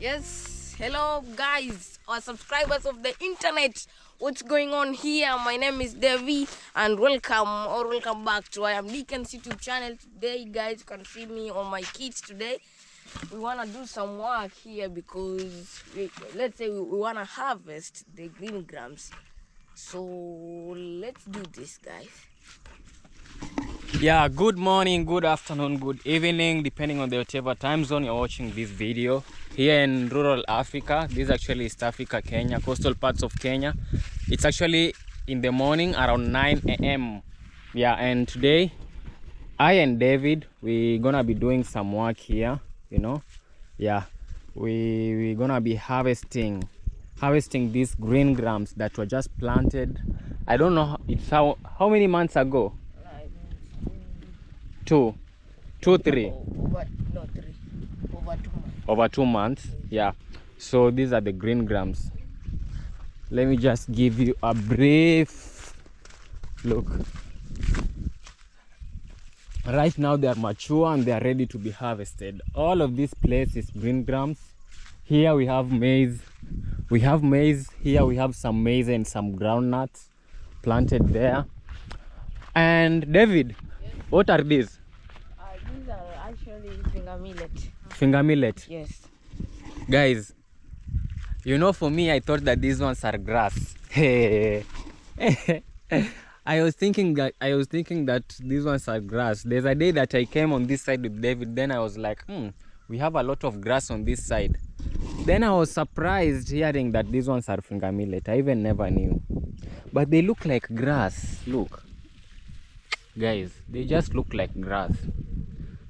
Yes, hello guys, our subscribers of the internet. What's going on here? My name is Devi and welcome back to I am Deacon's YouTube channel. Today guys, you can see me on my kids today. We want to do some work here because let's say we want to harvest the green grams. So let's do this, guys. Yeah, good morning, good afternoon, good evening, depending on the whatever time zone you're watching this video. Here in rural Africa, this is actually East Africa, Kenya, coastal parts of Kenya. It's actually in the morning around 9 a.m. Yeah, and today I and David, we're gonna be doing some work here, you know. Yeah, we're gonna be harvesting these green grams that were just planted. I don't know, it's how many months ago? Two, three. Over 2 months. Yeah. So these are the green grams. Let me just give you a brief look. Right now they are mature and they are ready to be harvested. All of this place is green grams. Here we have maize. Here we have some maize and some groundnuts planted there. And David, yes. What are these? These are actually finger millet. Finger millet? Yes. Guys, you know, for me, I thought that these ones are grass. Hey. I was thinking that these ones are grass. There's a day that I came on this side with David. Then I was like, we have a lot of grass on this side. Then I was surprised hearing that these ones are finger millet. I even never knew. But they look like grass. Look. Guys, they just look like grass.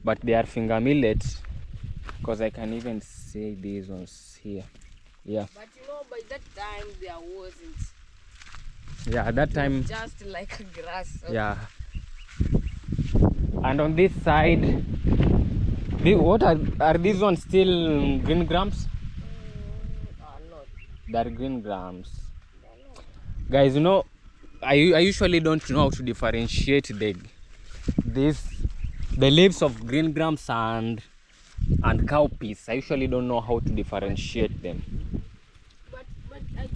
But they are finger millet. Because I can even see these ones here. Yeah. But you know, by that time there wasn't. Yeah, at that time. Just like grass. So. Yeah. And on this side, what are these ones still green grams? Not. They're green grams. Guys, you know, I usually don't know how to differentiate the leaves of green grams and cowpeas. I usually don't know how to differentiate them.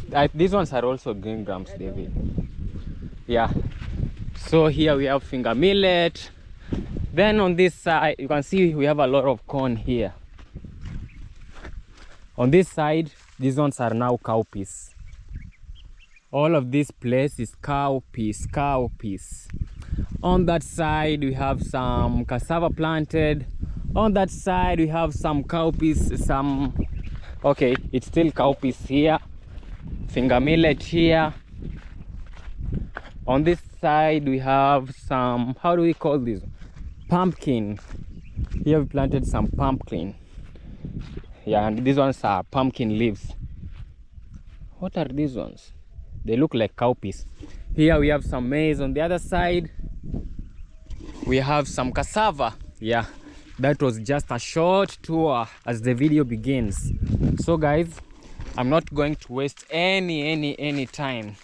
But these ones are also green grams, David. Yeah. So here we have finger millet. Then on this side, you can see we have a lot of corn here. On this side, these ones are now cowpeas. All of this place is cowpeas. On that side, we have some cassava planted. On that side, we have some cowpeas, okay, it's still cowpeas here. Finger millet here. On this side, we have some, how do we call this? Pumpkin. Here we planted some pumpkin. Yeah, and these ones are pumpkin leaves. What are these ones? They look like cowpeas. Here we have some maize. On the other side, we have some cassava. Yeah, that was just a short tour as the video begins. So guys, I'm not going to waste any time.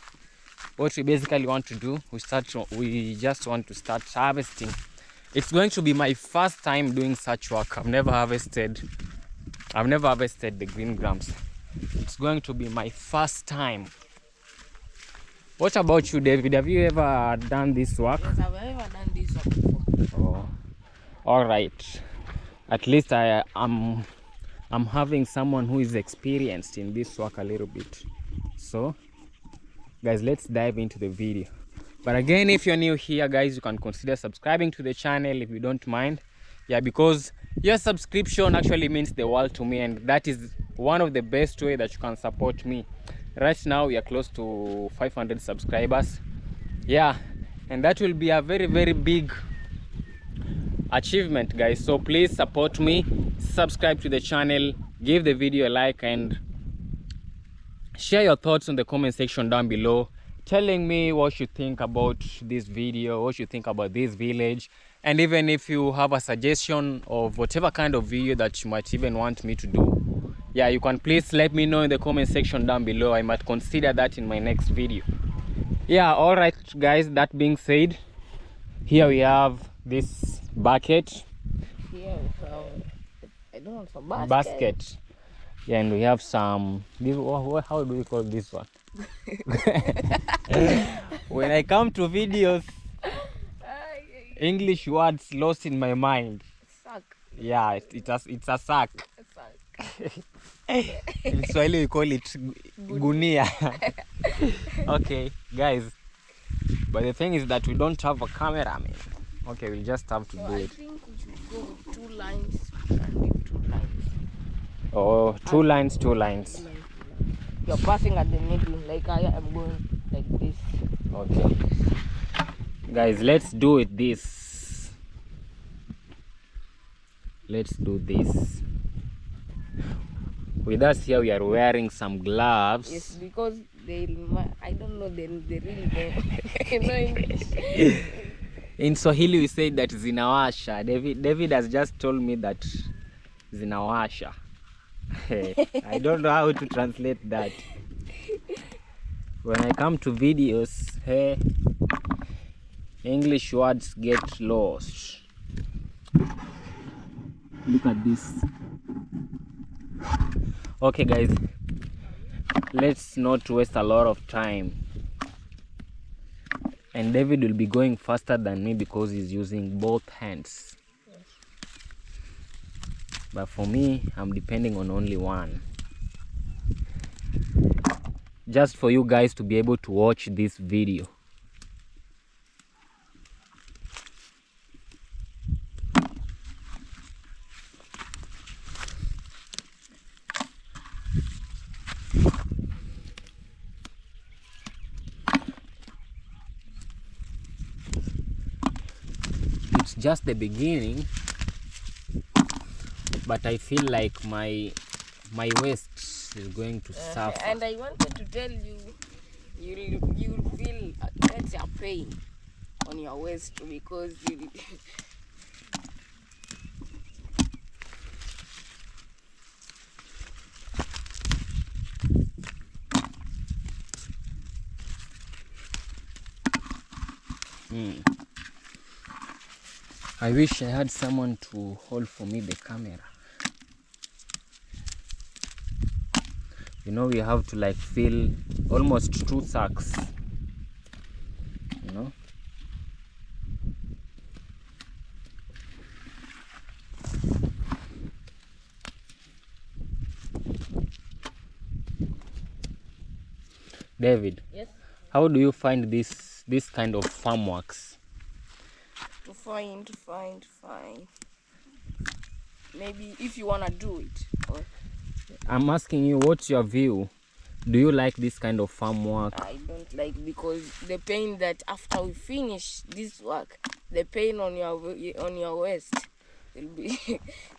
What we basically want to do, we just want to start harvesting. It's going to be my first time doing such work. I've never harvested the green grams. It's going to be my first time. What about you, David? Have you ever done this work? Yes, I've ever done this work before. Oh, all right. At least I'm having someone who is experienced in this work a little bit. So, guys, let's dive into the video. But again, if you're new here, guys, you can consider subscribing to the channel if you don't mind. Yeah, because your subscription actually means the world to me, and that is one of the best way that you can support me. Right now we are close to 500 subscribers. Yeah, and that will be a very big achievement, guys. So please support me, subscribe to the channel, give the video a like, and share your thoughts in the comment section down below, telling me what you think about this video, what you think about this village, and even if you have a suggestion of whatever kind of video that you might even want me to do. Yeah, you can please let me know in the comment section down below. I might consider that in my next video. Yeah, all right, guys, that being said, here we have this bucket. Here we have, I don't know, some basket. Yeah, and we have some, this, how do we call this one? When I come to videos, English words lost in my mind. Sack. Yeah, it's a sack. Sack. In Swahili we call it gunia. Okay, guys. But the thing is that we don't have a cameraman. Okay, we'll just have to do I it. think we should go with 2 lines and with 2 lines. Oh, 2 lines, 2 lines. You're passing at the middle, like I am going like this. Okay. Guys, let's do it this. Let's do this. With us here, we are wearing some gloves. Yes, because I don't know the real name. You know English. In Swahili, we say that zinawasha. David has just told me that zinawasha. I don't know how to translate that. When I come to videos, hey, English words get lost. Look at this. Okay, guys, let's not waste a lot of time. And David will be going faster than me because he's using both hands. But for me, I'm depending on only one. Just for you guys to be able to watch this video. It's just the beginning, but I feel like my waist is going to suffer. And I wanted to tell you, you'll feel that's a pain on your waist because you. I wish I had someone to hold for me the camera. You know, we have to like fill almost 2 sacks. You know? David, Yes. how do you find this kind of farm works? To find. Maybe if you wanna do it. Or I'm asking you, what's your view? Do you like this kind of farm work? I don't like because the pain that after we finish this work, the pain on your waist will be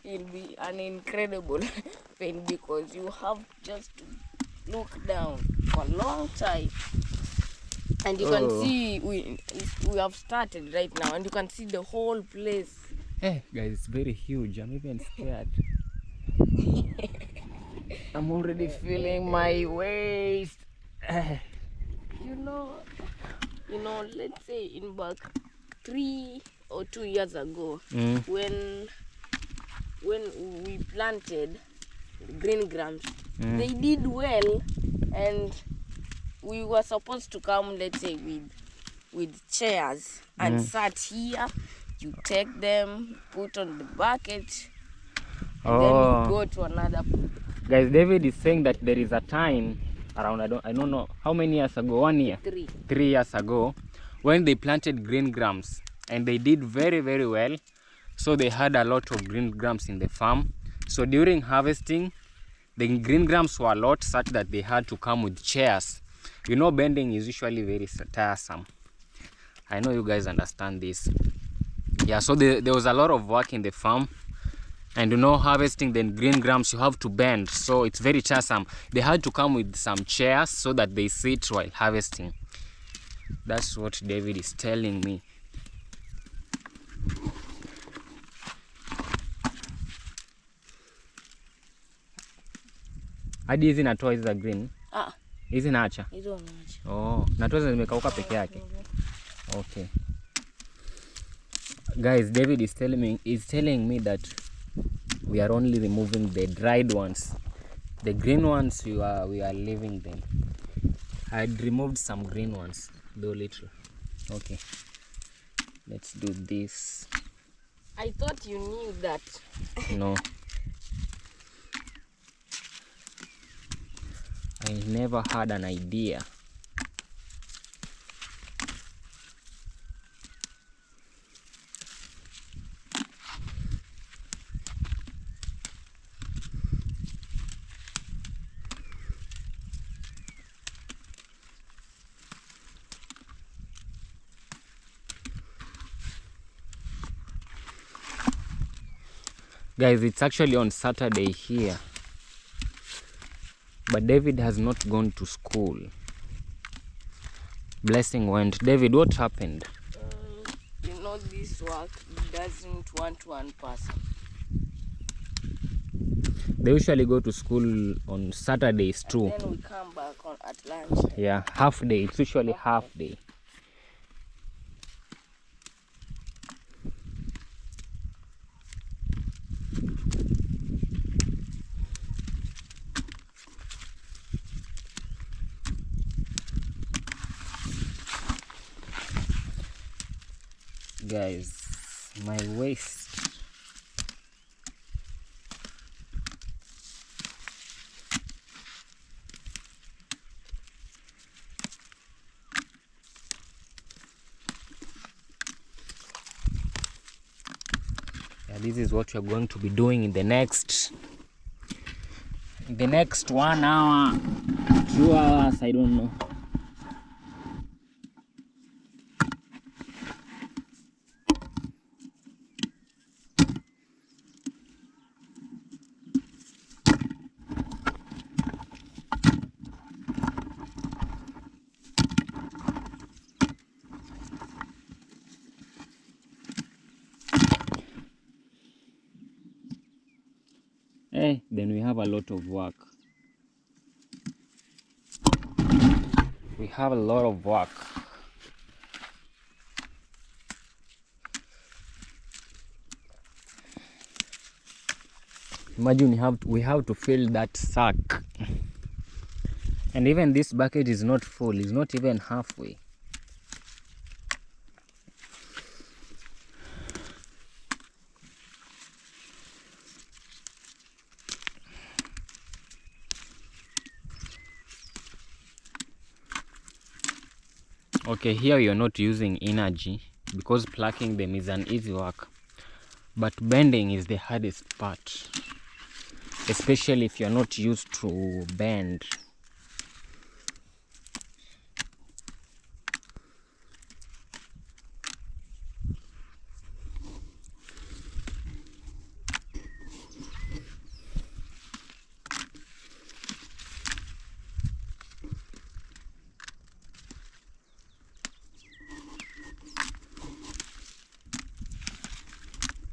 will be an incredible pain because you have just to look down for a long time. And you can see we have started right now, and you can see the whole place. Hey guys, it's very huge. I'm even scared. I'm already feeling my waist. You know, let's say in back 3 or 2 years ago, when we planted green grams, they did well, and we were supposed to come, let's say, with chairs and sat here. You take them, put on the bucket, and then you go to another. Guys, David is saying that there is a time around, I don't know how many years ago, 1 year, 3 years ago, when they planted green grams, and they did very, very well. So they had a lot of green grams in the farm. So during harvesting, the green grams were a lot such that they had to come with chairs. You know, bending is usually very tiresome. I know you guys understand this. Yeah, so there was a lot of work in the farm. And you know, harvesting the green grams, you have to bend. So it's very tiresome. They had to come with some chairs so that they sit while harvesting. That's what David is telling me. Hadi hizi natoa hizi za green. Hizi naacha. Hizo naacha. Oh, natoa hizi zimekauka peke yake. Okay. Guys, David is telling me that we are only removing the dried ones. The green ones we are leaving them. I had removed some green ones, though little. Okay, let's do this. I thought you knew that. No, I never had an idea. Guys, it's actually on Saturday here, but David has not gone to school. Blessing went. David, what happened? You know, this work doesn't want one person. They usually go to school on Saturdays too. And then we come back at lunch. Yeah, half day. It's usually half day. Guys, my waist. Yeah, this is what we're going to be doing in the next 1 hour, 2 hours, I don't know. Hey, then we have a lot of work. We have a lot of work. Imagine we have to fill that sack. And even this bucket is not full, it's not even halfway. Okay, here you're not using energy because plucking them is an easy work, but bending is the hardest part, especially if you're not used to bend.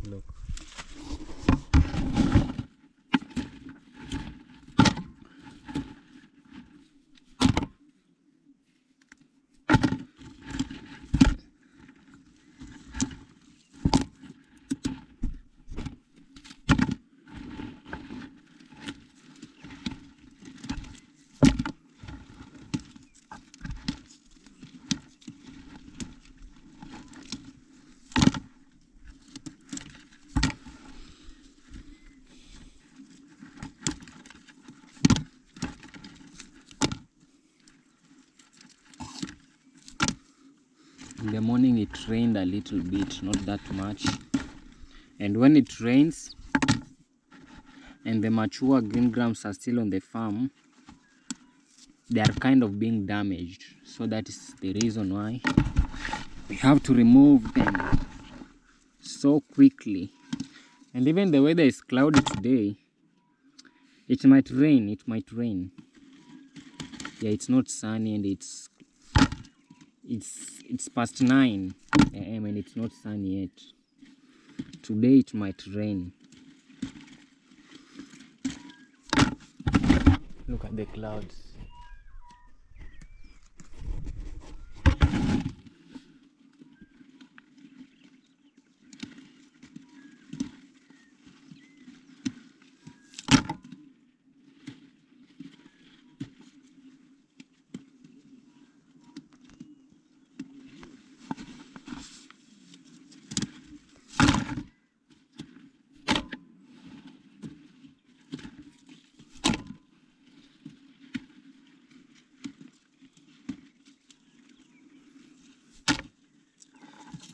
Look. In the morning it rained a little bit, not that much. And when it rains and the mature green grams are still on the farm, they are kind of being damaged. So that is the reason why we have to remove them so quickly. And even the weather is cloudy today. It might rain, Yeah, it's not sunny and it's past 9 a.m. and it's not sunny yet. Today it might rain. Look at the clouds.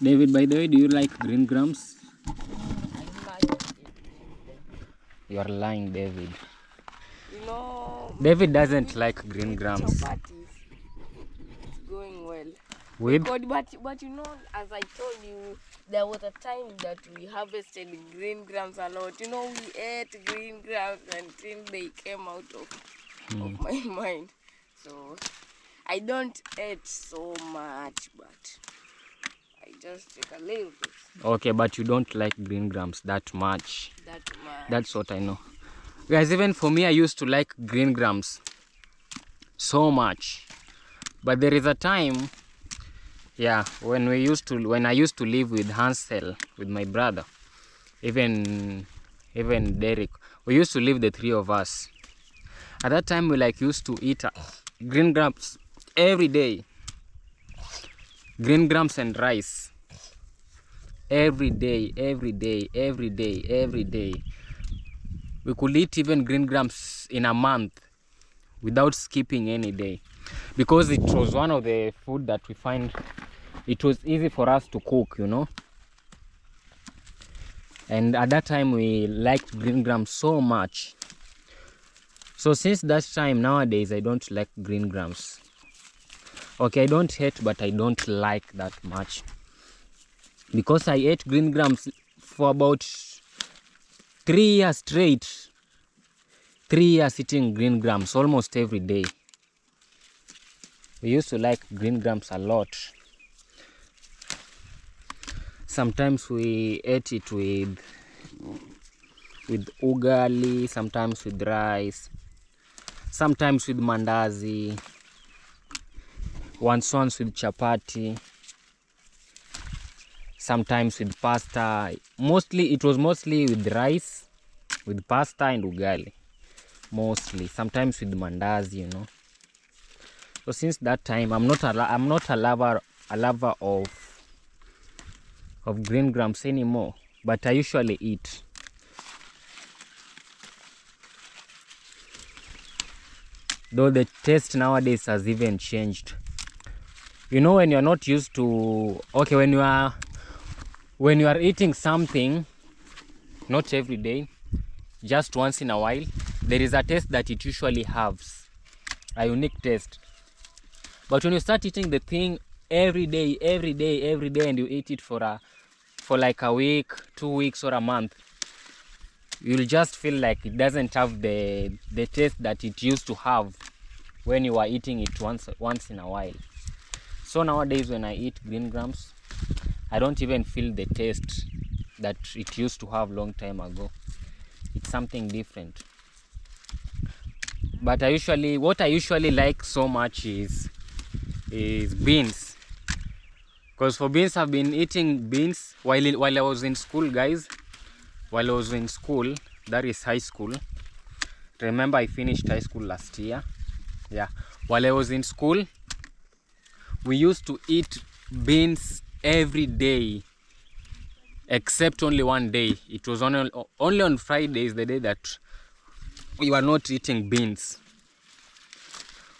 David, by the way, do you like green grams? I like it. You are lying, David. You know, David doesn't like green grams. chapatis, it's going well. With? But you know, as I told you, there was a time that we harvested green grams a lot. You know, we ate green grams until they came out of my mind. So I don't eat so much, but I just take a little bit. Okay, but you don't like green grams that much. That much. That's what I know. Guys, even for me, I used to like green grams so much. But there is a time, yeah, when I used to live with Hansel, with my brother, even Derick, we used to live, the three of us. At that time, we used to eat green grams every day. Green grams and rice. Every day. We could eat even green grams in a month without skipping any day, because it was one of the food that we find it was easy for us to cook, you know. And at that time we liked green grams so much. So since that time, nowadays I don't like green grams. Okay, I don't hate, but I don't like that much, because I ate green grams for about 3 years straight. 3 years eating green grams almost every day. We used to like green grams a lot. Sometimes we ate it with ugali, sometimes with rice, sometimes with mandazi, once with chapati, sometimes with pasta. It was mostly with rice, with pasta and ugali. Mostly, sometimes with mandazi, you know. So since that time, I'm not a lover of green grams anymore, but I usually eat. Though the taste nowadays has even changed. You know, when you're not used to, okay, when you are eating something, not every day, just once in a while, there is a taste that it usually has, a unique taste. But when you start eating the thing every day, and you eat it for like a week, 2 weeks, or a month, you'll just feel like it doesn't have the taste that it used to have when you are eating it once in a while. So nowadays, when I eat green grams, I don't even feel the taste that it used to have long time ago. It's something different. But what I usually like so much is beans. Because for beans, I've been eating beans while I was in school, guys. While I was in school, that is high school. Remember, I finished high school last year. Yeah. While I was in school, we used to eat beans every day, except only one day. It was only on Fridays, the day that we were not eating beans.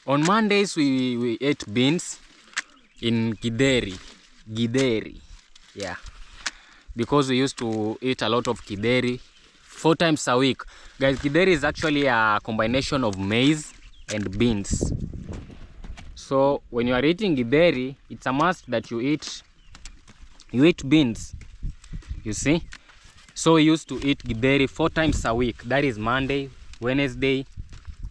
On Mondays, we ate beans in Gideri. Yeah. Because we used to eat a lot of Gideri 4 times a week. Guys, Gideri is actually a combination of maize and beans. So when you are eating Gideri, it's a must that you eat beans. You see? So we used to eat Gideri 4 times a week. That is Monday, Wednesday,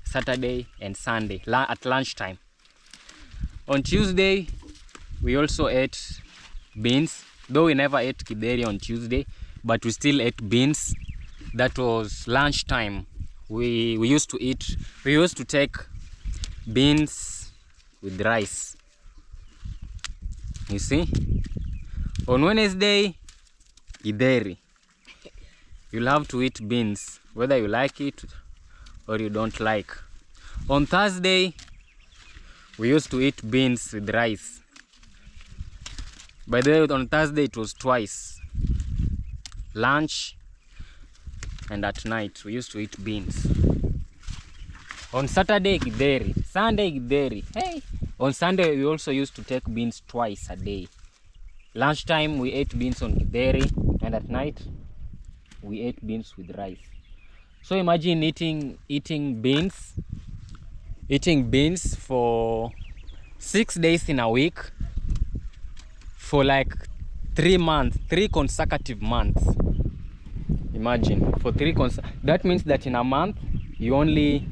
Saturday, and Sunday at lunchtime. On Tuesday, we also ate beans. Though we never ate Gideri on Tuesday, but we still ate beans. That was lunchtime. We used to take beans with rice. You see? On Wednesday, Gideri. You'll have to eat beans, whether you like it or you don't like. On Thursday, we used to eat beans with rice. By the way, on Thursday it was twice. Lunch and at night we used to eat beans. On Saturday, Gideri. Sunday, Gideri. Hey! On Sunday we also used to take beans twice a day. Lunchtime we ate beans on githeri, and at night we ate beans with rice. So imagine eating beans for 6 days in a week for like 3 months, 3 consecutive months. Imagine for that means that in a month you only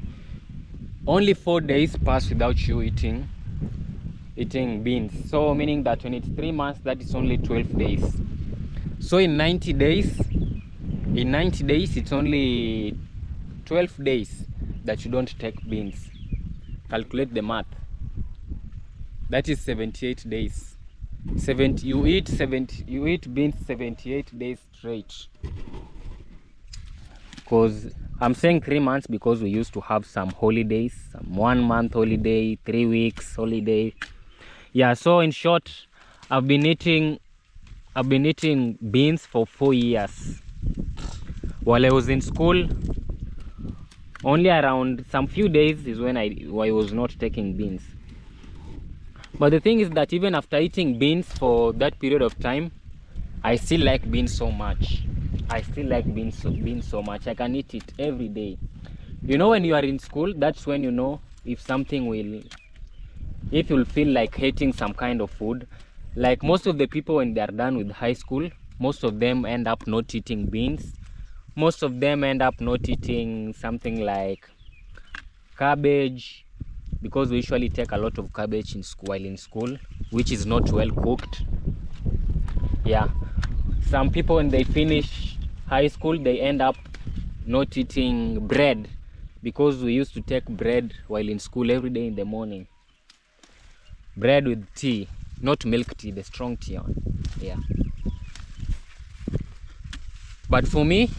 4 days pass without you eating beans. So meaning that when it's 3 months, that is only 12 days. So in 90 days it's only 12 days that you don't take beans. Calculate the math. That is 78 days. You eat beans 78 days straight. Because I'm saying 3 months because we used to have some holidays, some 1 month holiday, 3 weeks holiday. Yeah, so in short, I've been eating beans for 4 years. While I was in school, only around some few days is when I was not taking beans. But the thing is that even after eating beans for that period of time, I still like beans so much. I can eat it every day. You know, when you are in school, that's when you know if you'll feel like hating some kind of food. Like most of the people, when they are done with high school, most of them end up not eating beans. Most of them end up not eating something like cabbage, because we usually take a lot of cabbage while in school, which is not well cooked. Yeah, some people, when they finish high school, they end up not eating bread, because we used to take bread while in school every day in the morning. Bread with tea, not milk tea, the strong tea one. Yeah. But for me,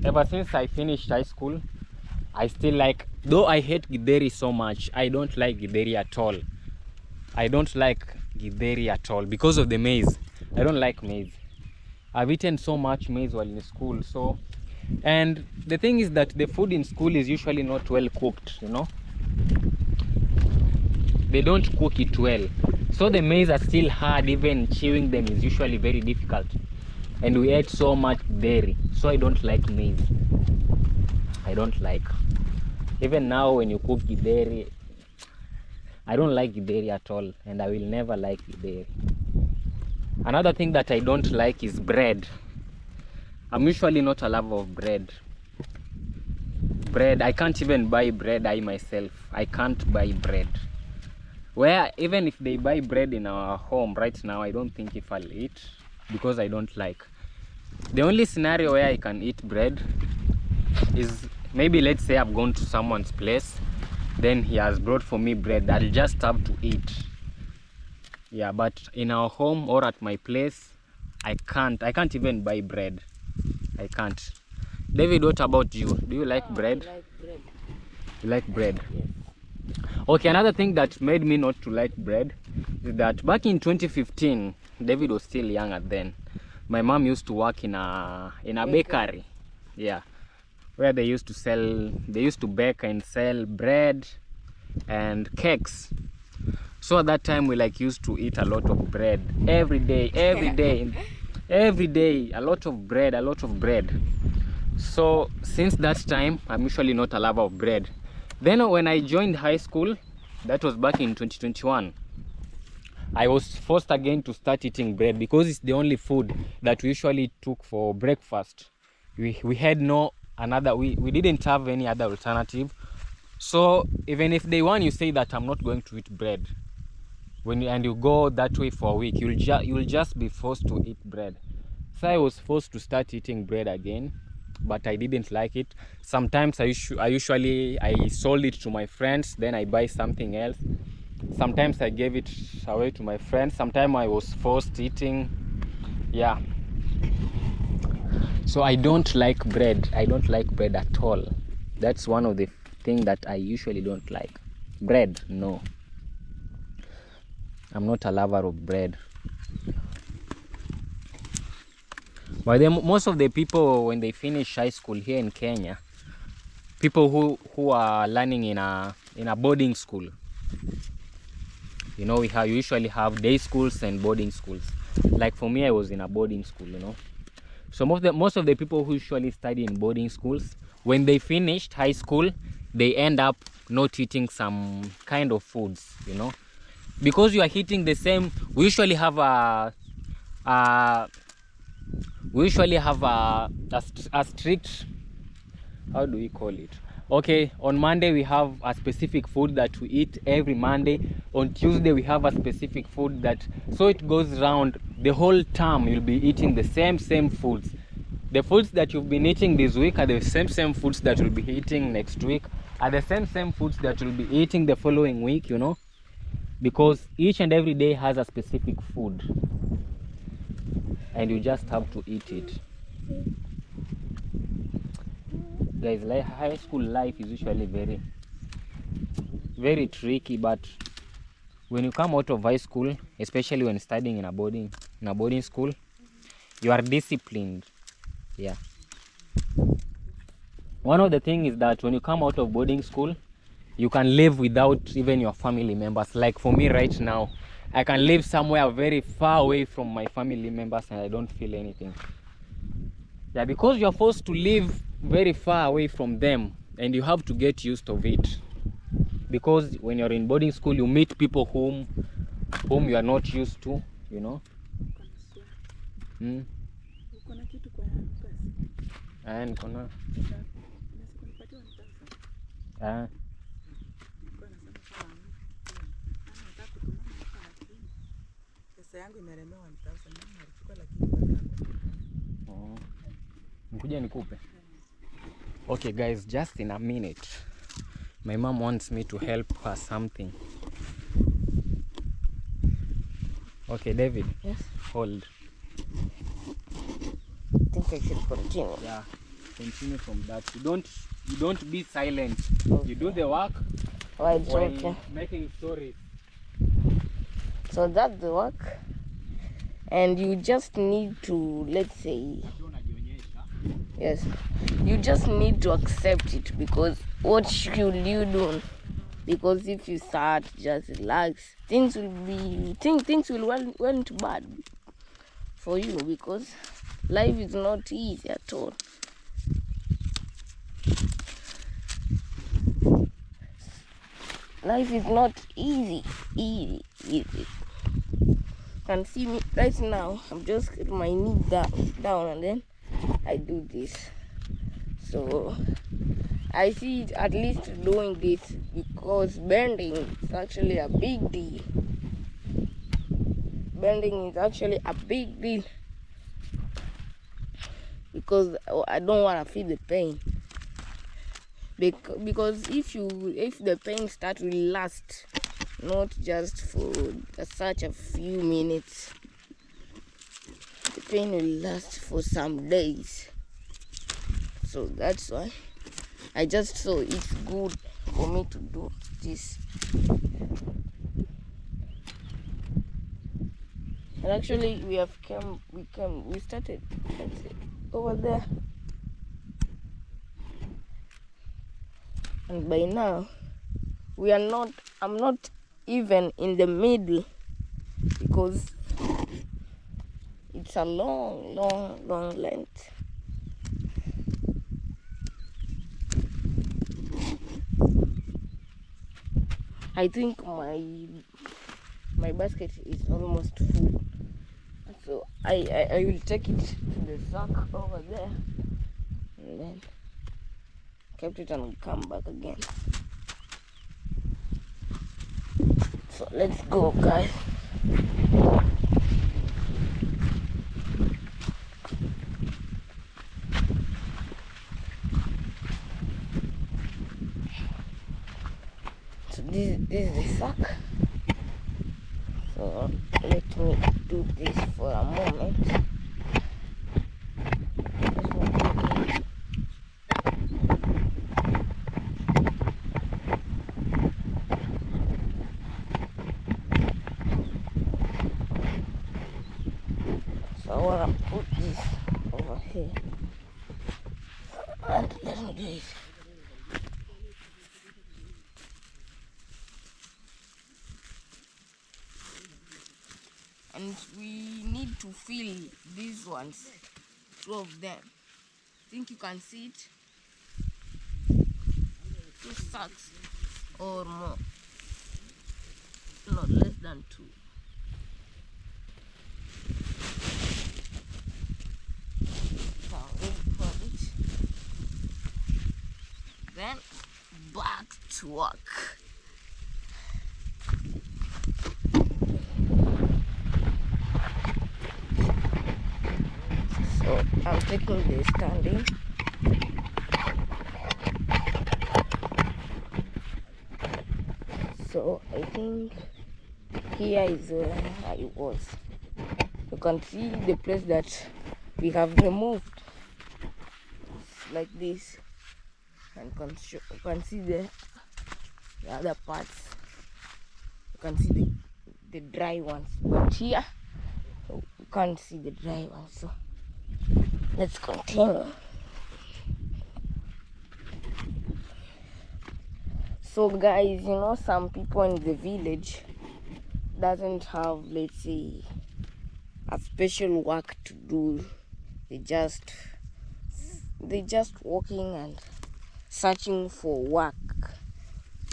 ever since I finished high school, I still like, though I hate githeri so much, I don't like githeri at all. Because of the maize. I don't like maize. I've eaten so much maize while in school. So, and the thing is that the food in school is usually not well cooked, you know. They don't cook it well. So the maize are still hard, even chewing them is usually very difficult. And we ate so much dairy. So I don't like maize. Even now when you cook githeri, I don't like githeri at all, and I will never like githeri. Another thing that I don't like is bread. I'm usually not a lover of bread. I can't even buy bread. I can't buy bread. Where even if they buy bread in our home right now, I don't think if I'll eat, because I don't like. The only scenario where I can eat bread is maybe, let's say I've gone to someone's place, then he has brought for me bread. I'll just have to eat. Yeah, but in our home or at my place, I can't even buy bread. I can't. David, what about you? Do you like bread? I like bread. You like bread? Yes. Okay, another thing that made me not to like bread is that back in 2015, David was still younger then. My mom used to work in a bakery. Yeah, where they used to bake and sell bread and cakes. So at that time we used to eat a lot of bread every day, a lot of bread. So since that time, I'm usually not a lover of bread. Then when I joined high school, that was back in 2021, I was forced again to start eating bread, because it's the only food that we usually took for breakfast. We had no another, we didn't have any other alternative. So even if day one you say that I'm not going to eat bread, and you go that way for a week, you'll just be forced to eat bread. So I was forced to start eating bread again, but I didn't like it. Sometimes I sold it to my friends, then I buy something else. Sometimes I gave it away to my friends. Sometimes I was forced eating. Yeah. So I don't like bread. I don't like bread at all. That's one of the things that I usually don't like. Bread, no. I'm not a lover of bread. But then most of the people, when they finish high school here in Kenya, people who are learning in a boarding school, You know, we usually have day schools and boarding schools. Like for me, I was in a boarding school, you know. So most of the people who usually study in boarding schools, when they finished high school, they end up not eating some kind of foods, you know, because you are eating the same. We usually have a strict, how do we call it? Okay, on Monday we have a specific food that we eat every Monday. On Tuesday we have a specific food that, so it goes round the whole term. You'll be eating the same foods. The foods that you've been eating this week are the same foods that you'll be eating next week, are the same foods that you'll be eating the following week, you know, because each and every day has a specific food and you just have to eat it. Guys, like high school life is usually very tricky, but when you come out of high school, especially when studying in a boarding school, you are disciplined. Yeah. One of the things is that when you come out of boarding school, you can live without even your family members. Like for me right now, I can live somewhere very far away from my family members and I don't feel anything. Yeah, because you're forced to live very far away from them and you have to get used of it. Because when you're in boarding school, you meet people whom you are not used to, you know. Nikuja nikupe. Okay guys, just in a minute. My mom wants me to help her something. Okay, David. Yes. Hold. I think I should continue. Yeah. Continue from that. You don't be silent. Okay. You do the work While while making stories. So that's the work. And you just need to, let's say, yes, you just need to accept it, because what should you do? Because if you start just relax, things will went bad for you, because life is not easy at all. Life is not easy. You can see me right now. I'm just get my knee down and then I do this. So I see it at least doing this, because bending is actually a big deal. Bending is actually a big deal, because I don't want to feel the pain. Because if the pain starts to last, not just for such a few minutes, the pain will last for some days. So that's why I just saw it's good for me to do this. And actually we started, let's see, over there. And by now I'm not even in the middle, because it's a long length. I think my basket is almost full, so I will take it to the sack over there and then kept it and come back again. So let's go, guys. So this is the sack. So let me do this for a moment. So I want to put this over here. And let me do it. and we need to fill these ones, 2 of them. I think you can see it. 2 sacks or more, not less than 2. Now ready for it. Then back to work. So I'm taking the standing. So I think here is where I was. You can see the place that we have removed. It's like this, and you can see the other parts. You can see the dry ones, but here you can't see the dry ones. So let's continue. So guys, you know, some people in the village doesn't have, let's say, a special work to do. They just walking and searching for work,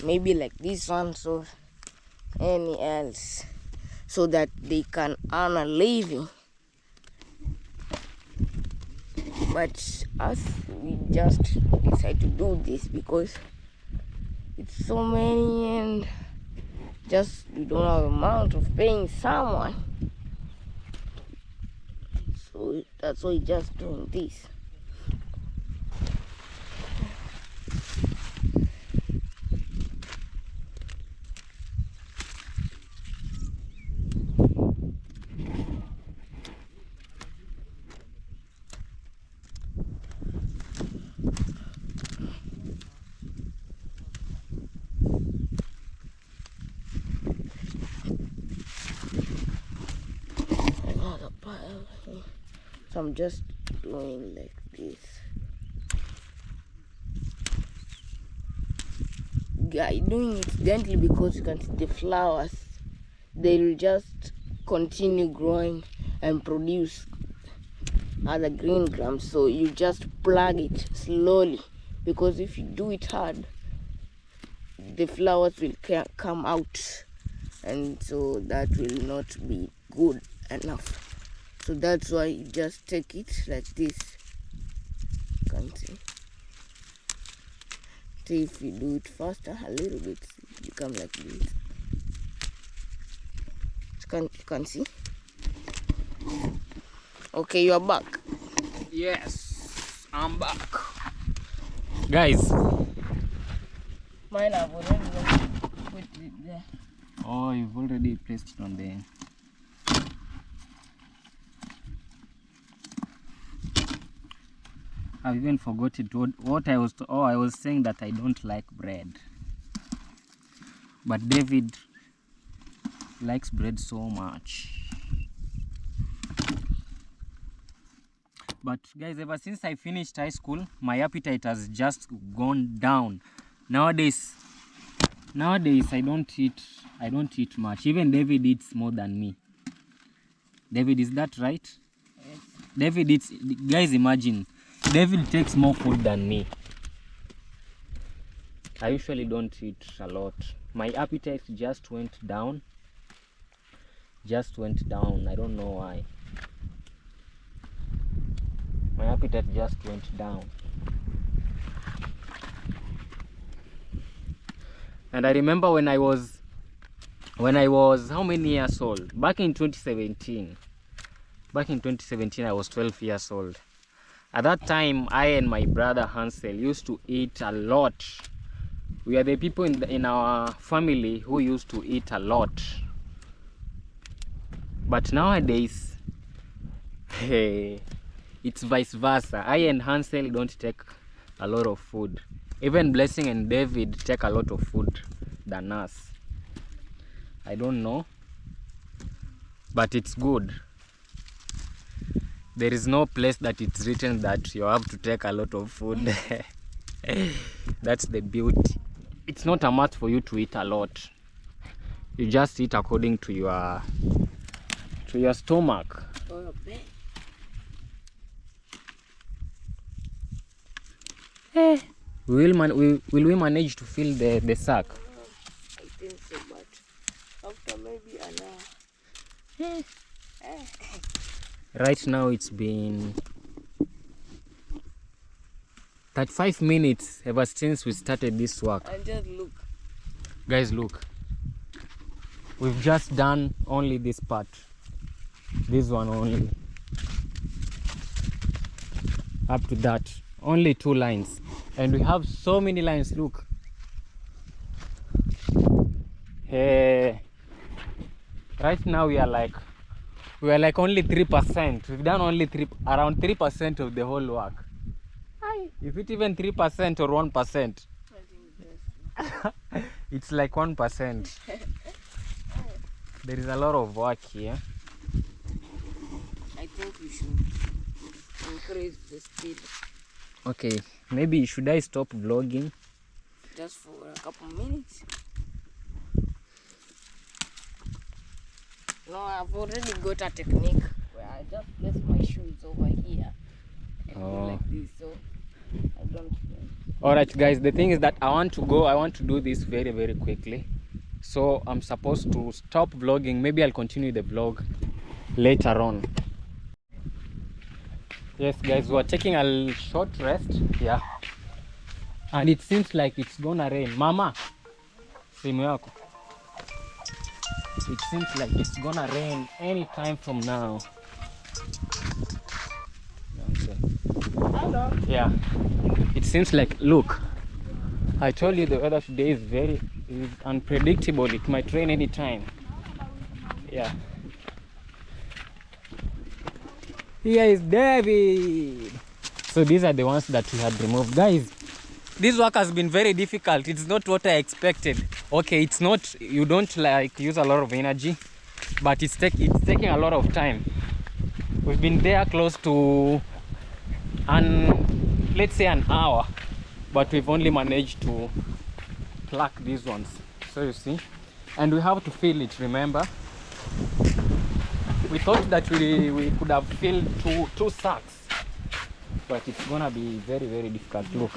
maybe like this one or any else, so that they can earn a living. But us, we just decide to do this because it's so many, and just we don't have amount of paying someone, so that's why we just doing this. So I'm just doing like this. Yeah, doing it gently because you can see the flowers. They will just continue growing and produce other green grams. So you just plug it slowly, because if you do it hard, the flowers will come out, and so that will not be good enough. So that's why you just take it like this. You can see. So if you do it faster a little bit, it becomes like this. You can see. Okay, you are back. Yes, I'm back. Guys. Mine have already put it there. Oh, you've already placed it on there. I've even forgotten what I was. I was saying that I don't like bread, but David likes bread so much. But guys, ever since I finished high school, my appetite has just gone down. Nowadays I don't eat much. Even David eats more than me. David, is that right? Yes. David eats. Guys, imagine. David takes more food than me. I usually don't eat a lot. My appetite just went down. I don't know why. My appetite just went down. And I remember when I was how many years old? Back in 2017. I was 12 years old. At that time, I and my brother Hansel used to eat a lot. We are the people in our family who used to eat a lot. But nowadays, it's vice versa. I and Hansel don't take a lot of food. Even Blessing and David take a lot of food than us. I don't know, but it's good. There is no place that it's written that you have to take a lot of food. That's the beauty. It's not a must for you to eat a lot. You just eat according to to your stomach. Will we manage to fill the sack? I think so, but after maybe an hour. Right now it's been 35 minutes ever since we started this work. And just look. Guys, look. We've just done only this part. This one only. Up to that. Only 2 lines. And we have so many lines, look. Hey. Right now we are like only 3%. We've done only around 3% of the whole work. If it's even 3% or 1%. It's like 1%. There is a lot of work here. I think we should increase the speed. Okay, maybe should I stop vlogging? Just for a couple minutes. No, I've already got a technique where I just place my shoes over here and go like this, so I don't. Alright guys, the thing is that I want to do this very, very quickly. So I'm supposed to stop vlogging. Maybe I'll continue the vlog later on. Yes guys, we're taking a short rest here. And it seems like it's gonna rain. Mama, simu yako. It seems like it's gonna rain any time from now. Hello. Yeah, it seems like, look, I told you the weather today is unpredictable. It might rain anytime. Yeah. Here is David. So these are the ones that we had removed. Guys, this work has been very difficult. It's not what I expected. Okay, it's not, you don't like use a lot of energy, but it's taking a lot of time. We've been there close to let's say an hour, but we've only managed to pluck these ones. So you see, and we have to fill it, remember. We thought that we could have filled two sacks, but it's gonna be very, very difficult. Look.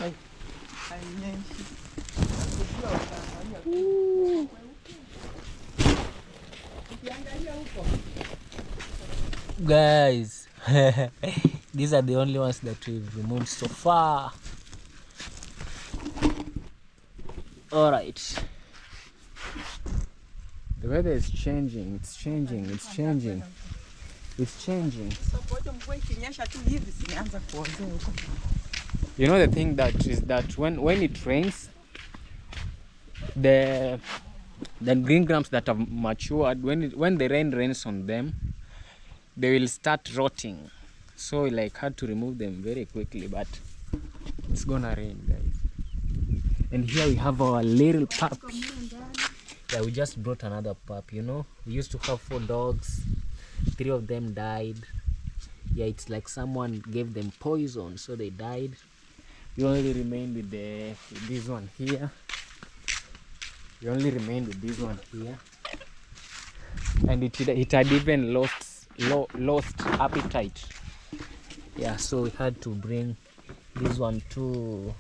Guys, these are the only ones that we've removed so far. All right. The weather is changing. It's changing. It's changing. It's changing. You know the thing that is that when it rains, the green grams that have matured, when the rain rains on them, they will start rotting. So like had to remove them very quickly, but it's gonna rain, guys. And here we have our little puppy. Yeah, we just brought another pup, you know. We used to have 4 dogs. 3 of them died. Yeah, it's like someone gave them poison, so they died. We only remained with this one here. We only remained with this one here. And it had even lost appetite. Yeah, so we had to bring this one too.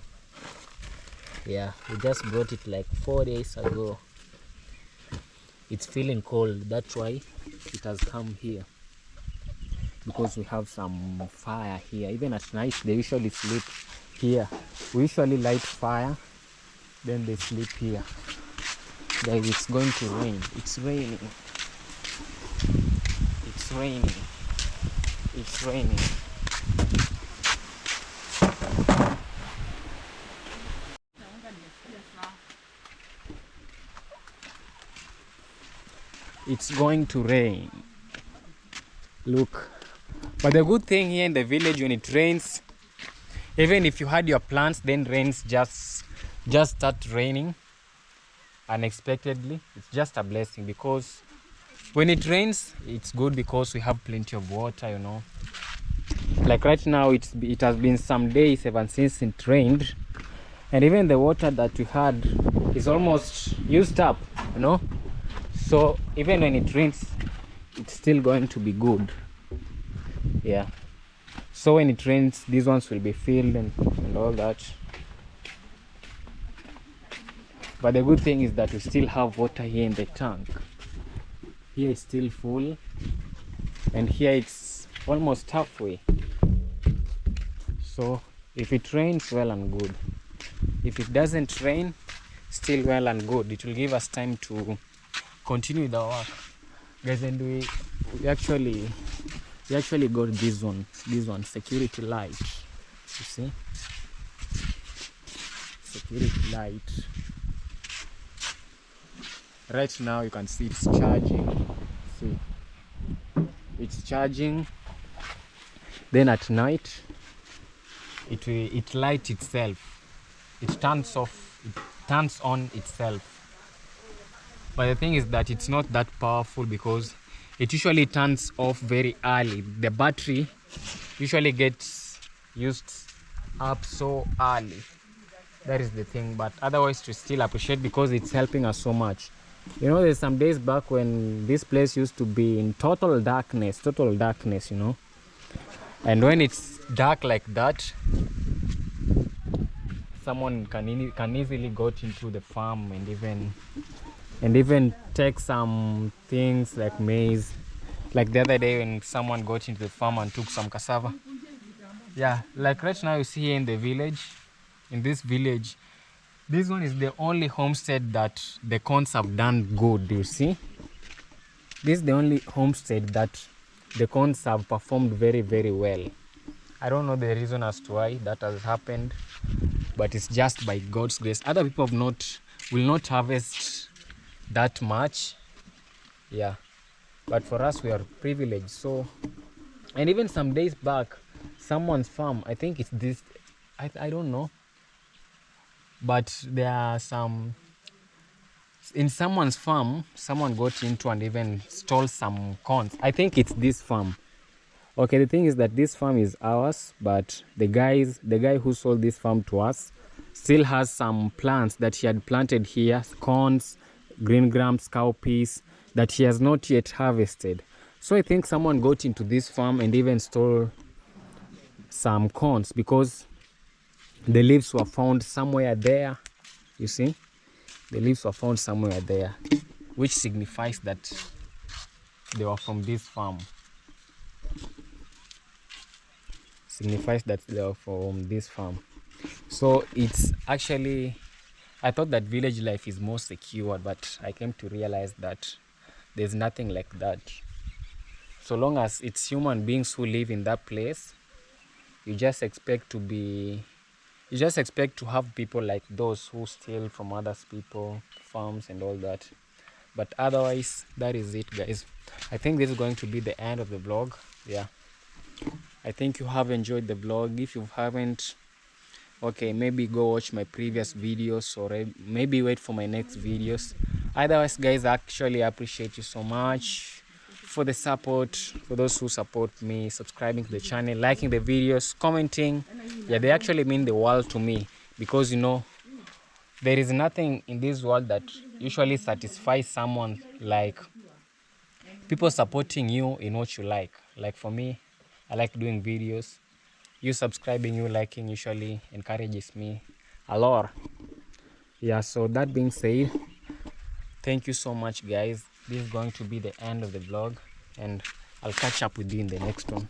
Yeah, we just brought it like 4 days ago. It's feeling cold, that's why it has come here, because we have some fire here. Even at night they usually sleep here. We usually light fire, then they sleep here. Guys, it's going to rain. It's raining. It's raining. It's raining. It's going to rain. Look. But the good thing here in the village, when it rains, even if you had your plants, then rains just start raining unexpectedly. It's just a blessing, because when it rains, it's good because we have plenty of water, you know. Like right now, it has been some days ever since it rained, and even the water that we had is almost used up, you know. So even when it rains, it's still going to be good. Yeah, so when it rains, these ones will be filled and all that. But the good thing is that we still have water here in the tank. Here it's still full, and here it's almost halfway. So if it rains, well and good. If it doesn't rain, still well and good. It will give us time to continue the work, guys. And we actually got this one security light. You see, security light. Right now you can see it's charging. See, it's charging. Then at night it lights itself. It turns off, it turns on itself. But the thing is that it's not that powerful because it usually turns off very early. The battery usually gets used up so early. That is the thing. But otherwise, to still appreciate because it's helping us so much. You know, there's some days back when this place used to be in total darkness, you know. And when it's dark like that, someone can easily go into the farm and even take some things like maize. Like the other day when someone got into the farm and took some cassava. Yeah, like right now you see here in the village, in this village, this one is the only homestead that the corns have done good, you see. This is the only homestead that the corns have performed very, very well. I don't know the reason as to why that has happened, but it's just by God's grace. Other people will not harvest that much. Yeah, but for us, we are privileged. So, and even some days back, someone's farm, I think it's this, I don't know, but there are some, in someone's farm, someone got into and even stole some corns. I think it's this farm. Okay, the thing is that this farm is ours, but the guy who sold this farm to us still has some plants that he had planted here, corns, green grams, cowpeas, that he has not yet harvested. So I think someone got into this farm and even stole some corns because the leaves were found somewhere there. You see, the leaves were found somewhere there, which signifies that they were from this farm. Signifies that they are from this farm. So it's actually, I thought that village life is more secure, but I came to realize that there's nothing like that. So long as it's human beings who live in that place, you just expect to have people like those who steal from others people farms and all that. But otherwise, that is it, guys. I think this is going to be the end of the vlog. Yeah, I think you have enjoyed the vlog. If you haven't, okay, maybe go watch my previous videos or maybe wait for my next videos. Otherwise, guys, I actually appreciate you so much for the support, for those who support me, subscribing to the channel, liking the videos, commenting. Yeah, they actually mean the world to me because, you know, there is nothing in this world that usually satisfies someone like people supporting you in what you like. Like for me, I like doing videos. You subscribing, you liking usually encourages me a lot. Yeah, so that being said, thank you so much, guys. This is going to be the end of the vlog, and I'll catch up with you in the next one.